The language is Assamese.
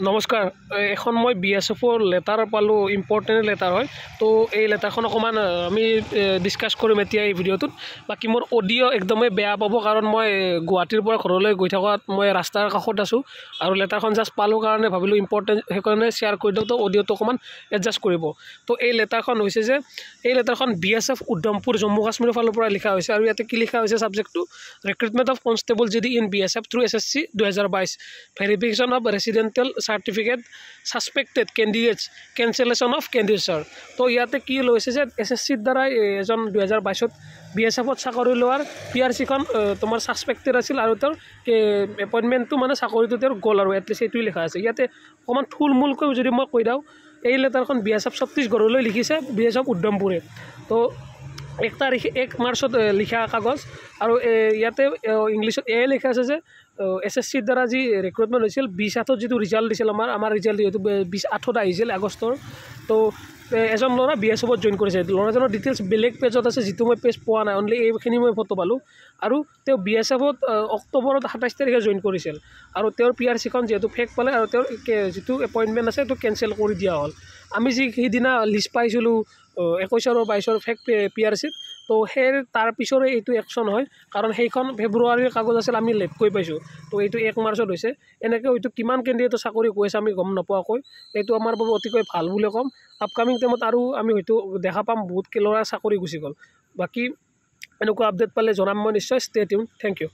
নমস্কাৰ এখন মই বিএছএফৰ লেটাৰ পালোঁ ইম্পৰ্টেণ্ট লেটাৰ হয় তো এই লেটাৰখন অকণমান আমি ডিছকাছ কৰিম এতিয়া এই ভিডিঅ'টোত বাকী মোৰ অডিঅ' একদমেই বেয়া পাব কাৰণ মই গুৱাহাটীৰ পৰা ঘৰলৈ গৈ থকাত মই ৰাস্তাৰ কাষত আছোঁ আৰু লেটাৰখন জাষ্ট পালোঁ কাৰণে ভাবিলোঁ ইম্পৰ্টেণ্ট সেইকাৰণে শ্বেয়াৰ কৰি দিওঁ তো অডিঅ'টো অকণমান এডজাষ্ট কৰিব তো এই লেটাৰখন হৈছে যে এই লেটাৰখন বিএছএফ উধমপুৰ জম্মু কাশ্মীৰৰ ফালৰ পৰা লিখা হৈছে আৰু ইয়াতে কি লিখা হৈছে ছাবজেক্টটো recruitment of constable GD in BSF through SSC 2022 verification of residential certificate suspected candidates cancellation of কেণ্ডিডেটছৰ তো ইয়াতে কি লৈছে যে SSCৰ দ্বাৰাই এজন 2022ত বিএছএফত চাকৰি লোৱাৰ PRCখন তোমাৰ সাসপেক্টেড আছিল আৰু তেওঁৰ এপইণ্টমেণ্টটো মানে চাকৰিটো তেওঁৰ গ'ল আৰু এটলিষ্ট এইটোৱে লিখা আছে ইয়াতে অকণমান থুলমূলকৈ যদি মই কৈ দিওঁ এই লেটাৰখন BSF ছত্তীশগড়লৈ লিখিছে BSF উধমপুৰে তো 1 মাৰ্চত লিখা কাগজ আৰু ইয়াতে ইংলিছত লিখা আছে যে SSCৰ দ্বাৰা যি ৰিক্ৰুটমেণ্ট হৈছিল 20/8 যিটো ৰিজাল্ট দিছিল আমাৰ ৰিজাল্ট যিহেতু 20/8 আহিছিল আগষ্টৰ তো এজন ল'ৰা BSFত জইন কৰিছে ল'ৰাজনৰ ডিটেইলছ বেলেগ পেজত আছে যিটো মই পেজ পোৱা নাই অনলি এইখিনি মই ফটো পালোঁ আৰু তেওঁ BSFত অক্টোবৰত 27 তাৰিখে জইন কৰিছিল আৰু তেওঁৰ PRCখন যিহেতু ফেক পালে আৰু তেওঁৰ যিটো এপইণ্টমেণ্ট আছে সেইটো কেঞ্চেল কৰি দিয়া হ'ল আমি যি সেইদিনা লিষ্ট পাইছিলোঁ 21 আৰু 22 ফেক PRCত তো সেই তাৰ পিছৰে এইটো একশ্যন হয় কাৰণ সেইখন ফেব্ৰুৱাৰীৰ কাগজ আছিল আমি লেটকৈ পাইছোঁ তো এইটো 1 মাৰ্চত হৈছে এনেকৈ হয়তো কিমান কেণ্ডিডেটৰ চাকৰি গৈছে আমি গম নোপোৱাকৈ এইটো আমাৰ বাবে অতিকৈ ভাল বুলি ক'ম আপকামিং টাইমত আৰু আমি হয়তো দেখা পাম বহুত ল'ৰা চাকৰি গুচি গ'ল বাকী এনেকুৱা আপডেট পালে জনাম মই নিশ্চয় ষ্টে টিউন থেংক ইউ